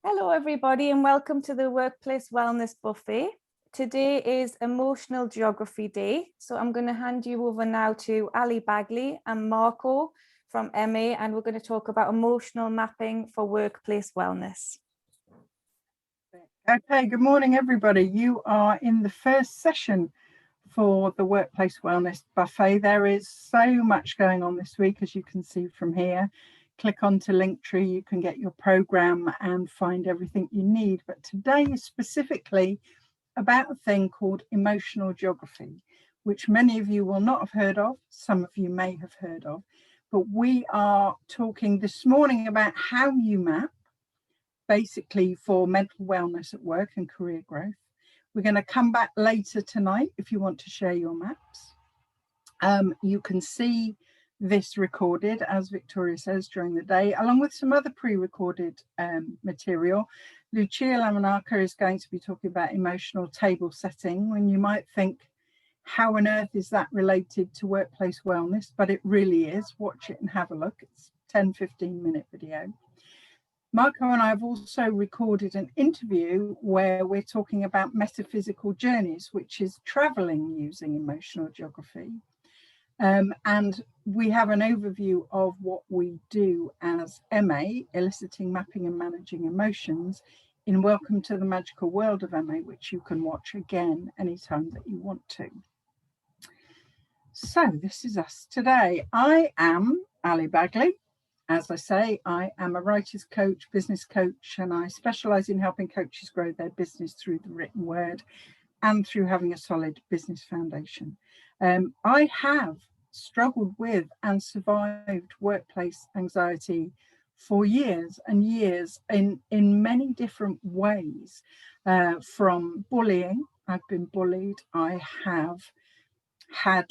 Hello everybody and welcome to the Workplace Wellness Buffet. Today is Emotional Geography Day, so I'm going to hand you over now to Ali Bagley and Marco from MA, and we're going to talk about emotional mapping for workplace wellness. Okay, good morning everybody. You are in the first session for the Workplace Wellness Buffet. There is so much going on this week, as you can see from here. Click onto Linktree, you can get your program and find everything you need. But today is specifically about a thing called emotional geography, which many of you will not have heard of, some of you may have heard of. But we are talking this morning about how you map, basically for mental wellness at work and career growth. We're going to come back later tonight if you want to share your maps. You can see this recorded, as Victoria says, during the day, along with some other pre-recorded material. Lucia Lamonaca is going to be talking about emotional table setting, when you might think, how on earth is that related to workplace wellness? But it really is. Watch it and have a look. It's a 10-15 minute video. Marco and I have also recorded an interview where we're talking about metaphysical journeys, which is traveling using emotional geography. And we have an overview of what we do as MA, eliciting, mapping and managing emotions, in Welcome to the Magical World of MA, which you can watch again anytime that you want to. So this is us today. I am Ali Bagley. As I say, I am a writer's coach, business coach, and I specialise in helping coaches grow their business through the written word and through having a solid business foundation. I have struggled with and survived workplace anxiety for years and years in many different ways, from bullying. I've been bullied. I have had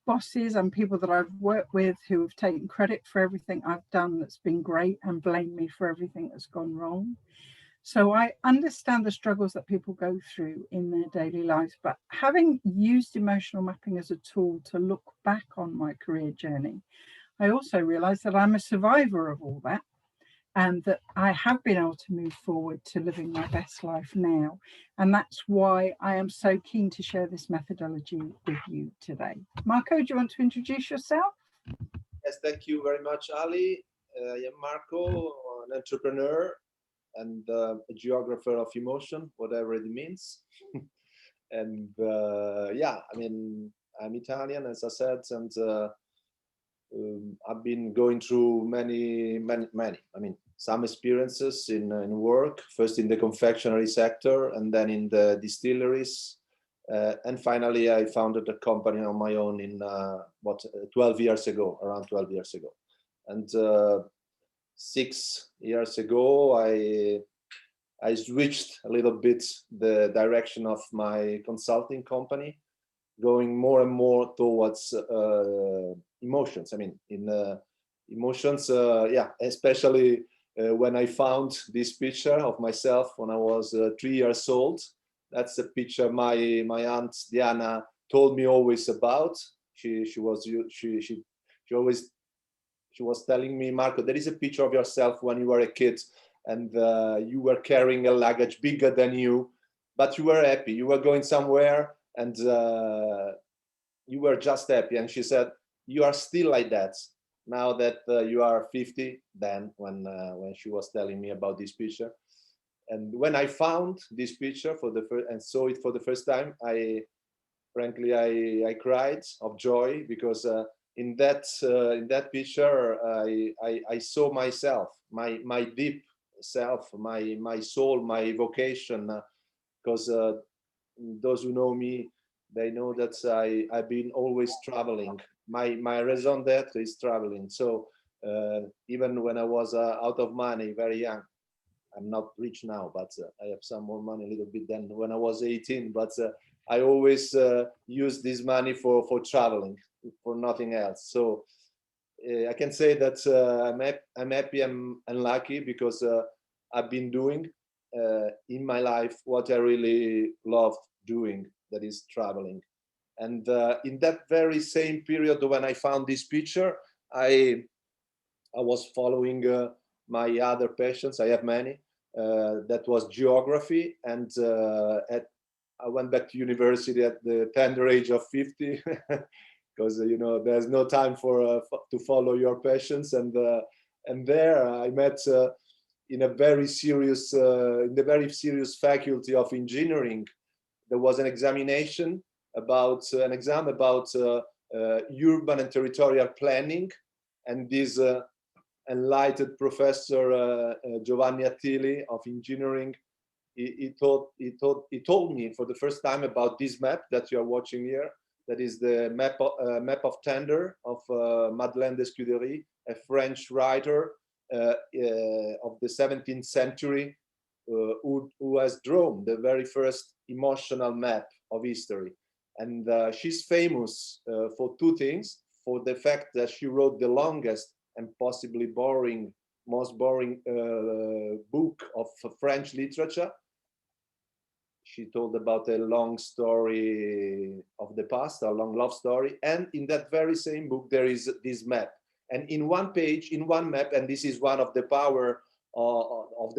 bosses and people that I've worked with who have taken credit for everything I've done that's been great and blamed me for everything that's gone wrong. So I understand the struggles that people go through in their daily lives, but having used emotional mapping as a tool to look back on my career journey, I also realized that I'm a survivor of all that, and that I have been able to move forward to living my best life now. And that's why I am so keen to share this methodology with you today. Marco, do you want to introduce yourself? Yes, thank you very much, Ali. I am Marco, an entrepreneur and a geographer of emotion, whatever it means. And yeah, I mean, I'm Italian, as I said, and I've been going through many, I mean, some experiences in work, first in the confectionery sector and then in the distilleries. And finally, I founded a company on my own in 12 years ago, around 12 years ago. And 6 years ago, I switched a little bit the direction of my consulting company, going more and more towards emotions. I mean, in emotions, yeah, especially when I found this picture of myself when I was 3 years old. That's a picture my aunt Diana told me always about. She was telling me, Marco, there is a picture of yourself when you were a kid and you were carrying a luggage bigger than you, but you were happy. You were going somewhere and you were just happy. And she said, you are still like that now that you are 50, then when she was telling me about this picture. And when I found this picture and saw it for the first time, frankly, I cried of joy, because in that picture, I saw myself, my deep self, my soul, my vocation. Because those who know me, they know that I've been always traveling. My raison d'être is traveling. So even when I was out of money, very young, I'm not rich now, but I have some more money a little bit than when I was 18. But I always use this money for traveling, for nothing else. So I can say that I'm happy and lucky, because I've been doing in my life what I really love doing, that is traveling. And in that very same period when I found this picture, I was following my other passions. I have many. that was geography, and I went back to university at the tender age of 50, because there's no time to follow your passions, and there I met in the very serious faculty of engineering. There was an exam about urban and territorial planning, and this enlightened professor Giovanni Attili of engineering, he told me for the first time about this map that you are watching here. That is the map of Tender of Madeleine de Scudéry, a French writer of the 17th century, who has drawn the very first emotional map of history. And she's famous for two things: for the fact that she wrote the longest and possibly most boring book of French literature. She told about a long story of the past, a long love story. And in that very same book, there is this map. And in one page, in one map, and this is one of the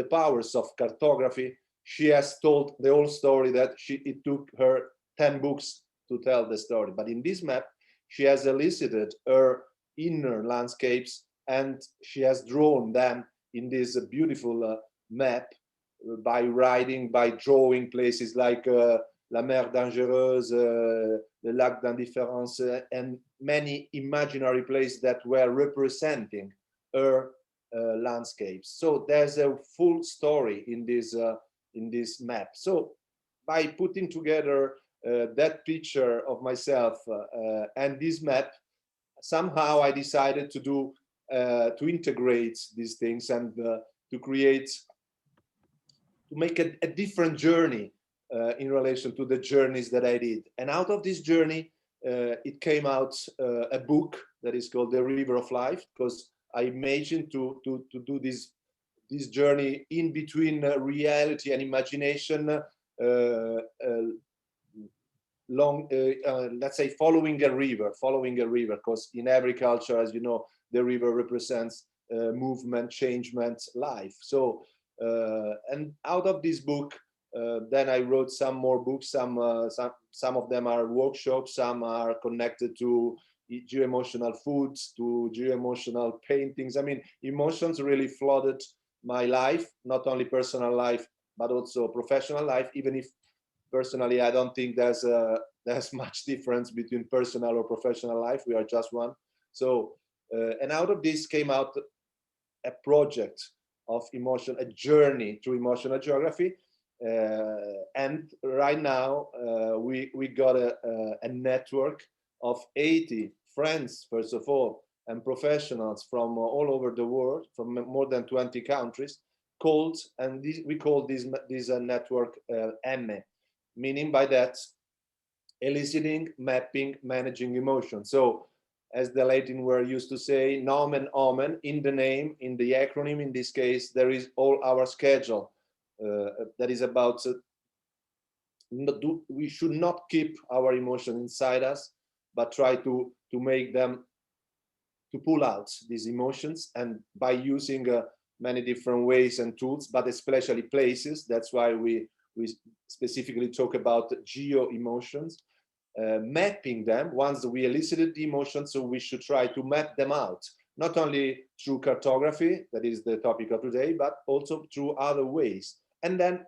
powers of cartography, she has told the whole story that it took her 10 books to tell the story. But in this map, she has elicited her inner landscapes, and she has drawn them in this beautiful map by drawing places like La Mer Dangereuse, the Lac d'Indifference, and many imaginary places that were representing her landscapes. So there's a full story in this map. So by putting together that picture of myself and this map, somehow I decided to integrate these things and to make a different journey in relation to the journeys that I did. And out of this journey, it came out a book that is called The River of Life, because I imagined to do this journey in between reality and imagination, let's say following a river, because in every culture, as you know, the river represents movement, changement, life. So and out of this book, then I wrote some more books. Some of them are workshops, some are connected to geo-emotional foods, to geo-emotional paintings. I mean, emotions really flooded my life, not only personal life, but also professional life, even if personally, I don't think there's much difference between personal or professional life. We are just one. So, and out of this came out a project of emotion, a journey through emotional geography. And right now, we got a network of 80 friends, first of all, and professionals from all over the world, from more than 20 countries, we call this network EMME, meaning by that, eliciting, mapping, managing emotions. So as the Latin word used to say, nomen omen, in the name, in the acronym, in this case, there is all our schedule. That is about, we should not keep our emotions inside us, but try to make them, to pull out these emotions, and by using many different ways and tools, but especially places. That's why we specifically talk about geo-emotions, mapping them. Once we elicited the emotions, so we should try to map them out, not only through cartography, that is the topic of today, but also through other ways. And then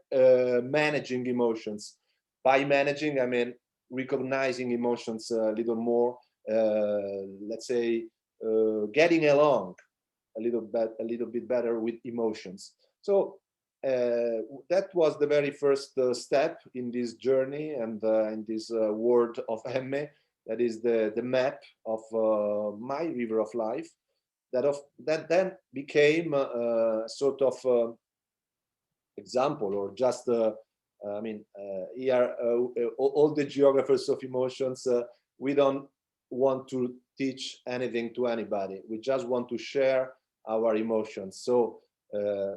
managing emotions. By managing, I mean recognizing emotions a little more, let's say getting along a little bit better with emotions. So that was the very first step in this journey, and in this world of EMME, that is the map of my river of life, that then became sort of example, or just I mean, here all the geographers of emotions, we don't want to teach anything to anybody. We just want to share our emotions. So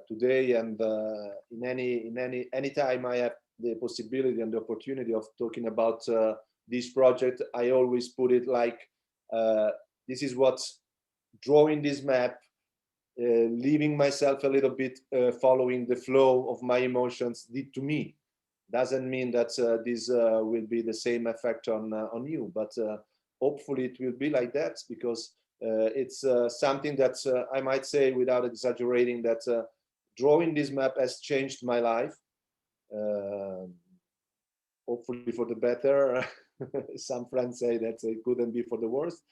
today, and in any time I have the possibility and the opportunity of talking about this project, I always put it like this is what drawing this map leaving myself a little bit, following the flow of my emotions did to me. Doesn't mean that this will be the same effect on you, but hopefully it will be like that, because it's something that I might say, without exaggerating, that drawing this map has changed my life. Hopefully for the better. Some friends say that it couldn't be for the worst.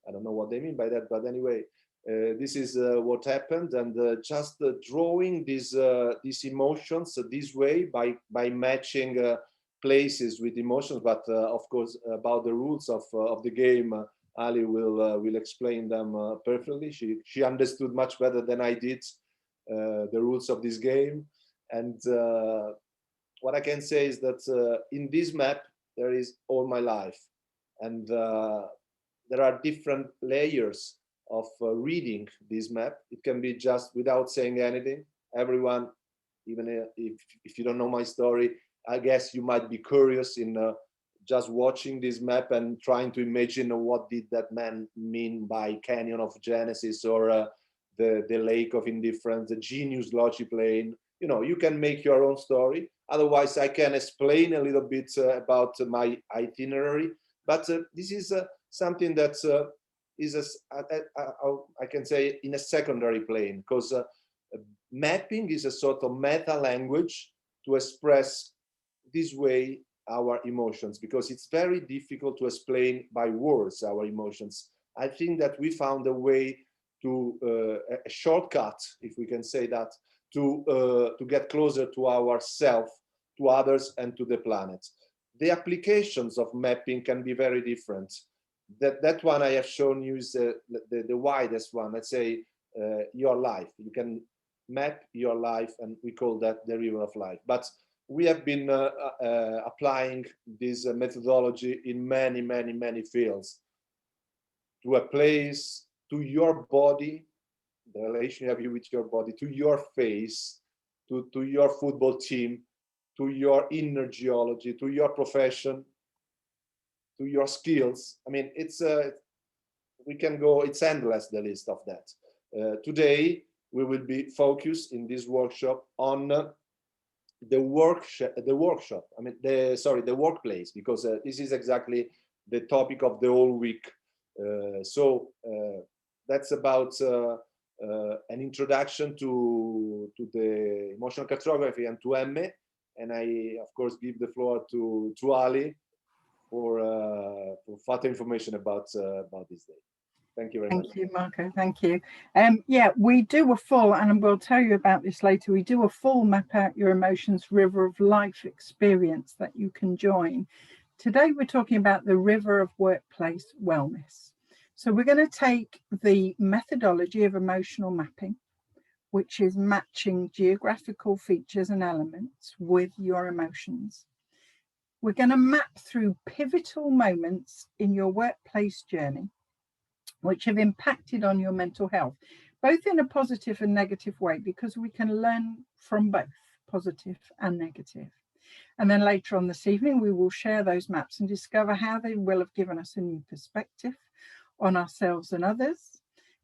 I don't know what they mean by that, but anyway, this is what happened, and just drawing these emotions this way by matching places with emotions. But of course, about the rules of the game, Ali will explain them perfectly. She understood much better than I did the rules of this game, and what I can say is that in this map there is all my life, and there are different layers of reading this map. It can be just without saying anything. Everyone, even if you don't know my story, I guess you might be curious in just watching this map and trying to imagine what did that man mean by Canyon of Genesis, or the Lake of Indifference, the Genius Logi plane. You know, you can make your own story. Otherwise, I can explain a little bit about my itinerary. But this is something that is, I can say, in a secondary plane, because mapping is a sort of meta language to express this way our emotions, because it's very difficult to explain by words our emotions. I think that we found a way to a shortcut, if we can say that, to get closer to ourselves, to others, and to the planet. The applications of mapping can be very different. That one I have shown you is the widest one. Let's say your life. You can map your life, and we call that the river of life. But we have been applying this methodology in many fields, to a place, to your body, the relation you have with your body, to your face, to your football team, to your inner geology, to your profession, to your skills. I mean, it's we can go, it's endless, the list of that. Today, we will be focused in this workshop on the workshop. I mean, the workplace, because this is exactly the topic of the whole week. So that's about an introduction to the emotional cartography and to Emme, and I of course give the floor to Ali for further information about this day. Thank you very much. Thank you, Marco. Thank you. Yeah, we do a full, and we'll tell you about this later, we do a full map out your emotions river of life experience that you can join. Today, we're talking about the river of workplace wellness. So we're going to take the methodology of emotional mapping, which is matching geographical features and elements with your emotions. We're going to map through pivotal moments in your workplace journey, which have impacted on your mental health, both in a positive and negative way, because we can learn from both positive and negative. And then later on this evening, we will share those maps and discover how they will have given us a new perspective on ourselves and others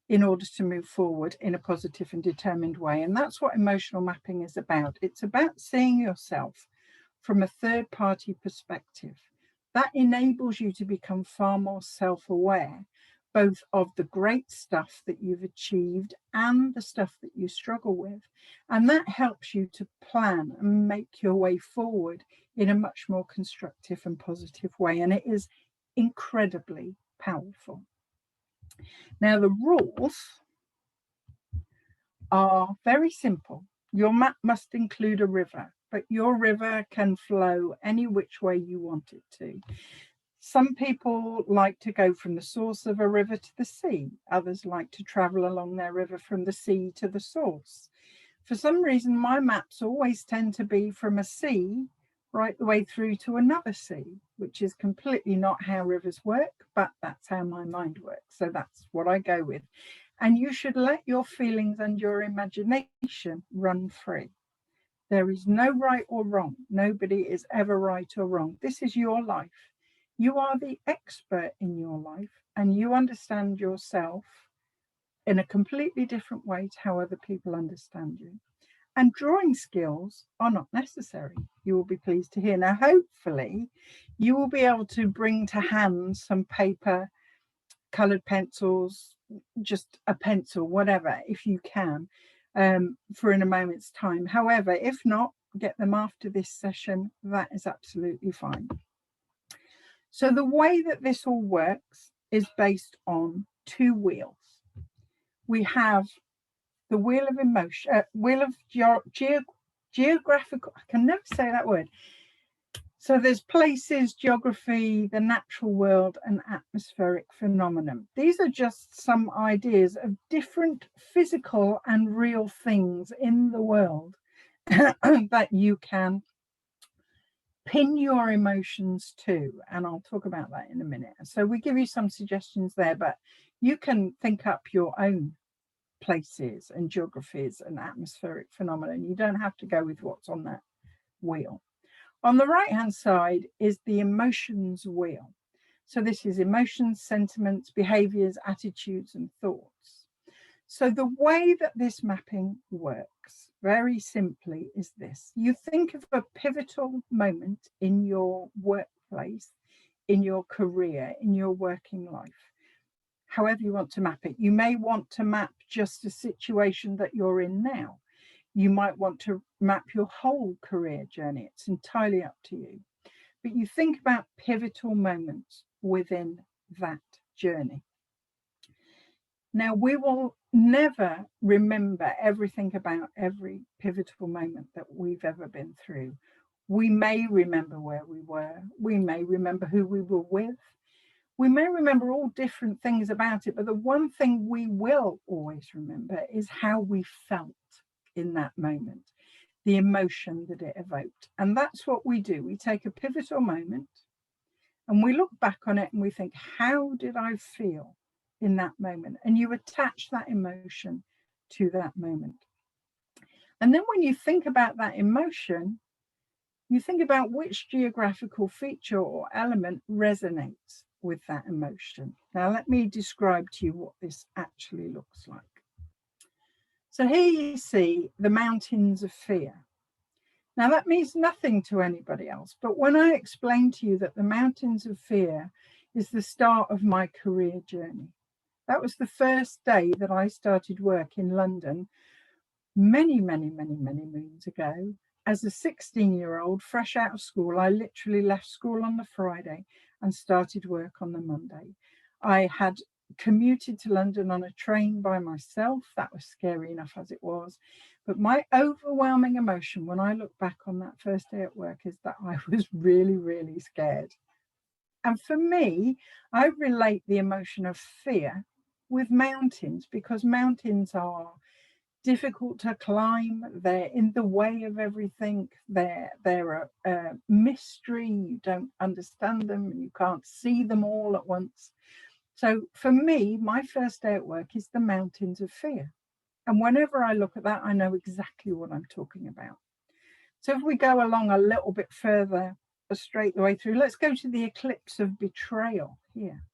in order to move forward in a positive and determined way. And that's what emotional mapping is about. It's about seeing yourself from a third-party perspective. That enables you to become far more self-aware, both of the great stuff that you've achieved and the stuff that you struggle with. And that helps you to plan and make your way forward in a much more constructive and positive way. And it is incredibly powerful. Now, the rules are very simple. Your map must include a river, but your river can flow any which way you want it to. Some people like to go from the source of a river to the sea. Others like to travel along their river from the sea to the source. For some reason, my maps always tend to be from a sea right the way through to another sea, which is completely not how rivers work, but that's how my mind works. So that's what I go with. And you should let your feelings and your imagination run free. There is no right or wrong. Nobody is ever right or wrong. This is your life. You are the expert in your life, and you understand yourself in a completely different way to how other people understand you. And drawing skills are not necessary, you will be pleased to hear. Now, hopefully, you will be able to bring to hand some paper, coloured pencils, just a pencil, whatever, if you can, for in a moment's time. However, if not, get them after this session. That is absolutely fine. So the way that this all works is based on two wheels. We have the wheel of emotion, wheel of geographical, I can never say that word. So there's places, geography, the natural world, and atmospheric phenomenon. These are just some ideas of different physical and real things in the world that you can pin your emotions to. And I'll talk about that in a minute. So we give you some suggestions there, but you can think up your own places and geographies and atmospheric phenomena. You don't have to go with what's on that wheel. On the right hand side is the emotions wheel. So this is emotions, sentiments, behaviors, attitudes, and thoughts. So the way that this mapping works very simply is this. You think of a pivotal moment in your workplace, in your career, in your working life. However you want to map it. You may want to map just a situation that you're in now. You might want to map your whole career journey. It's entirely up to you. But you think about pivotal moments within that journey. Now, we will never remember everything about every pivotal moment that we've ever been through. We may remember where we were. We may remember who we were with. We may remember all different things about it, but the one thing we will always remember is how we felt in that moment, the emotion that it evoked. And that's what we do. We take a pivotal moment and we look back on it and we think, how did I feel in that moment? And you attach that emotion to that moment. And then when you think about that emotion, you think about which geographical feature or element resonates with that emotion. Now, let me describe to you what this actually looks like. So here you see the mountains of fear. Now, that means nothing to anybody else, but when I explain to you that the mountains of fear is the start of my career journey, that was the first day that I started work in London many moons ago. As a 16-year-old, fresh out of school, I literally left school on the Friday and started work on the Monday. I had commuted to London on a train by myself. That was scary enough as it was. But my overwhelming emotion when I look back on that first day at work is that I was really scared. And for me, I relate the emotion of fear with mountains, because mountains are difficult to climb, they're in the way of everything, they're a mystery, you don't understand them, you can't see them all at once. So for me, my first day at work is the mountains of fear. And whenever I look at that, I know exactly what I'm talking about. So if we go along a little bit further, straight the way through, let's go to the eclipse of betrayal here.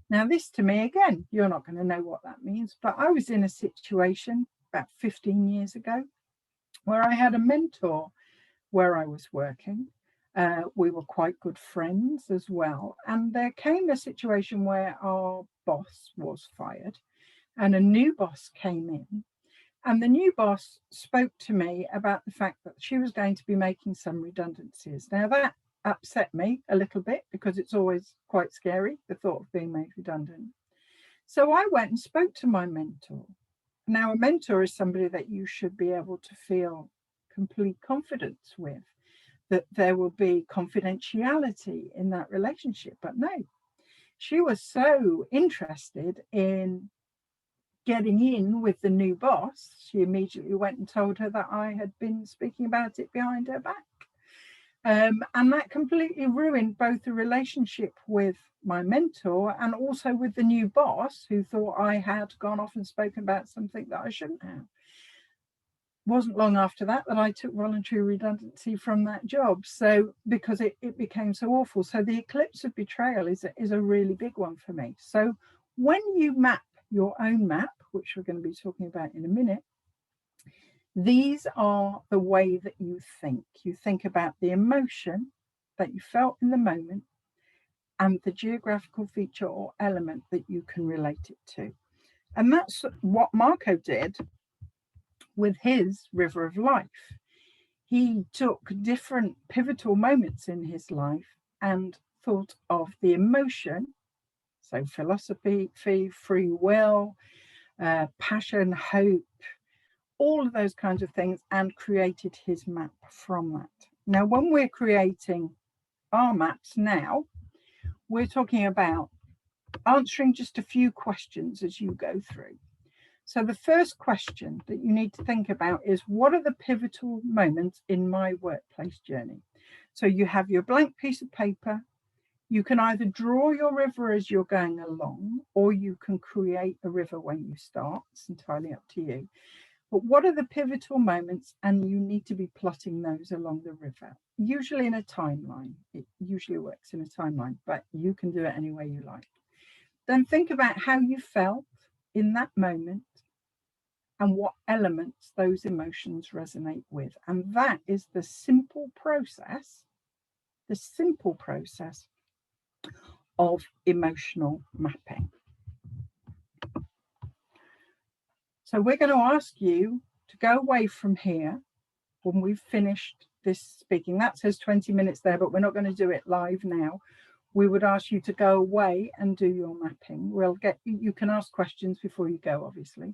Now, this to me, again, you're not going to know what that means, but I was in a situation about 15 years ago where I had a mentor where I was working. We were quite good friends as well. And there came a situation where our boss was fired and a new boss came in. And the new boss spoke to me about the fact that she was going to be making some redundancies. Now, that upset me a little bit because it's always quite scary, the thought of being made redundant. So I went and spoke to my mentor. Now, a mentor is somebody that you should be able to feel complete confidence with, that there will be confidentiality in that relationship. But no, she was so interested in getting in with the new boss, she immediately went and told her that I had been speaking about it behind her back. And that completely ruined both the relationship with my mentor and also with the new boss, who thought I had gone off and spoken about something that I shouldn't have. Wasn't long after that I took voluntary redundancy from that job. So because it became so awful. So the eclipse of betrayal is a really big one for me. So when you map your own map, which we're going to be talking about in a minute, these are the way that you think. You think about the emotion that you felt in the moment and the geographical feature or element that you can relate it to. And that's what Marco did with his river of life. He took different pivotal moments in his life and thought of the emotion, so philosophy, free will, passion, hope, all of those kinds of things, and created his map from that. Now, when we're creating our maps now, we're talking about answering just a few questions as you go through. So the first question that you need to think about is, what are the pivotal moments in my workplace journey? So you have your blank piece of paper. You can either draw your river as you're going along, or you can create a river when you start. It's entirely up to you. But what are the pivotal moments? And you need to be plotting those along the river, usually in a timeline. It usually works in a timeline, but you can do it any way you like. Then think about how you felt in that moment and what elements those emotions resonate with. And that is the simple process of emotional mapping. So we're going to ask you to go away from here when we've finished this speaking. That says 20 minutes there, but we're not going to do it live now. We would ask you to go away and do your mapping. You can ask questions before you go, obviously.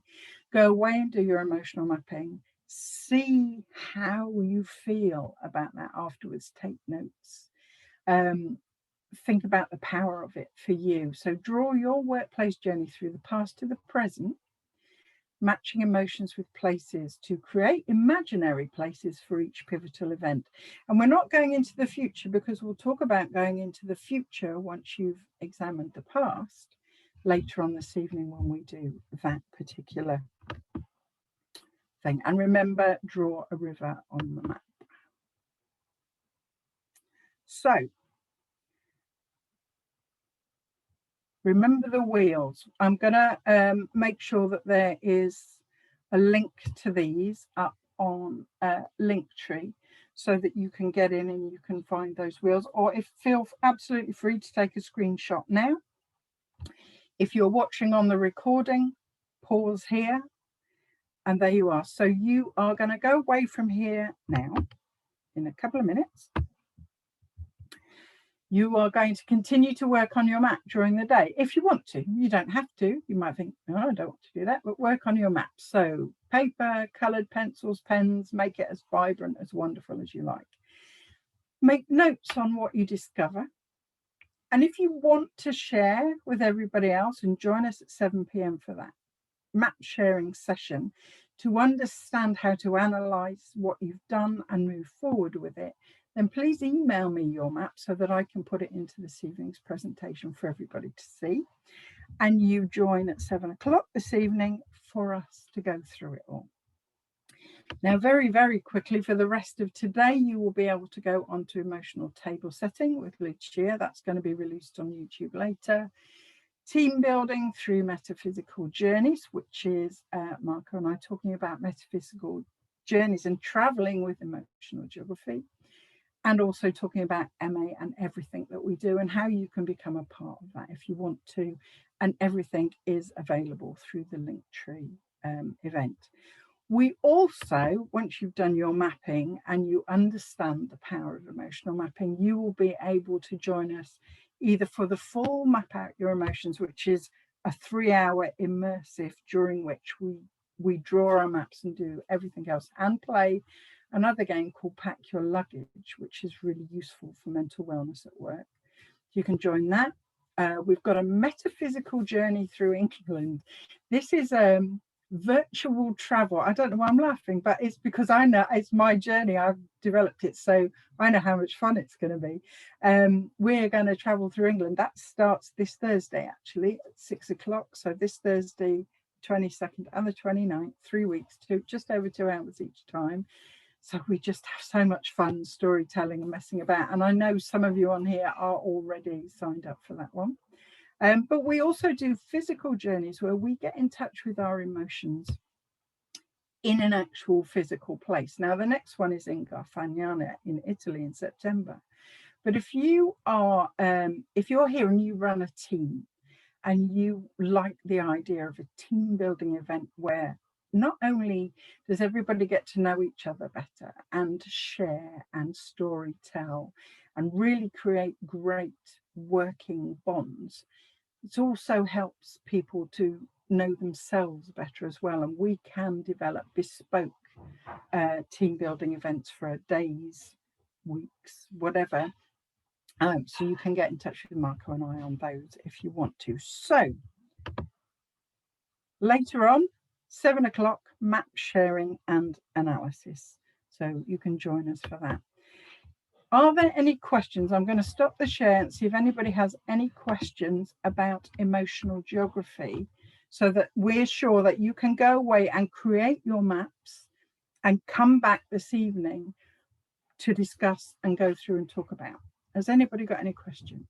Go away and do your emotional mapping. See how you feel about that afterwards. Take notes. Think about the power of it for you. So draw your workplace journey through the past to the present, matching emotions with places to create imaginary places for each pivotal event. And we're not going into the future, because we'll talk about going into the future once you've examined the past later on this evening when we do that particular thing. And remember, draw a river on the map. So remember the wheels. I'm going to make sure that there is a link to these up on Linktree so that you can get in and you can find those wheels, or feel absolutely free to take a screenshot now. If you're watching on the recording, pause here, and there you are. So you are going to go away from here now in a couple of minutes. You are going to continue to work on your map during the day if you want to. You don't have to. You might think, oh, I don't want to do that, but work on your map. So paper, coloured pencils, pens, make it as vibrant, as wonderful as you like. Make notes on what you discover. And if you want to share with everybody else, and join us at 7 p.m. for that map sharing session to understand how to analyse what you've done and move forward with it, then please email me your map so that I can put it into this evening's presentation for everybody to see. And you join at 7 o'clock this evening for us to go through it all. Now, very, very quickly, for the rest of today, you will be able to go onto emotional table setting with Lucia. That's going to be released on YouTube later. Team building through metaphysical journeys, which is Marco and I talking about metaphysical journeys and traveling with emotional geography, and also talking about MA and everything that we do and how you can become a part of that if you want to. And everything is available through the Linktree event. We also, once you've done your mapping and you understand the power of emotional mapping, you will be able to join us either for the full Map Out Your Emotions, which is a 3-hour immersive during which we draw our maps and do everything else, and play another game called Pack Your Luggage, which is really useful for mental wellness at work. You can join that. We've got a metaphysical journey through England. This is virtual travel. I don't know why I'm laughing, but it's because I know it's my journey. I've developed it, so I know how much fun it's going to be. We're going to travel through England. That starts this Thursday, actually, at 6 o'clock. So this Thursday, 22nd and the 29th, 3 weeks, just over 2 hours each time. So we just have so much fun storytelling and messing about. And I know some of you on here are already signed up for that one. But we also do physical journeys where we get in touch with our emotions in an actual physical place. Now, the next one is in Garfagnana in Italy in September. But if you are, if you're here and you run a team and you like the idea of a team building event where not only does everybody get to know each other better and share and story tell and really create great working bonds, it also helps people to know themselves better as well. And we can develop bespoke team building events for days, weeks, whatever. So you can get in touch with Marco and I on those if you want to. So later on, 7 o'clock, map sharing and analysis. So you can join us for that. Are there any questions? I'm going to stop the share and see if anybody has any questions about emotional geography, so that we're sure that you can go away and create your maps and come back this evening to discuss and go through and talk about. Has anybody got any questions?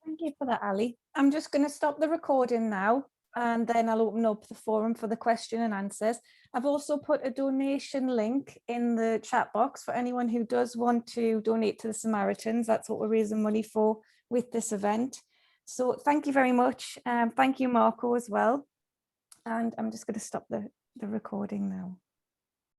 Thank you for that, Ali. I'm just going to stop the recording now, and then I'll open up the forum for the question and answers. I've also put a donation link in the chat box for anyone who does want to donate to the Samaritans. That's what we're raising money for with this event. So thank you very much. Thank you, Marco, as well. And I'm just going to stop the recording now.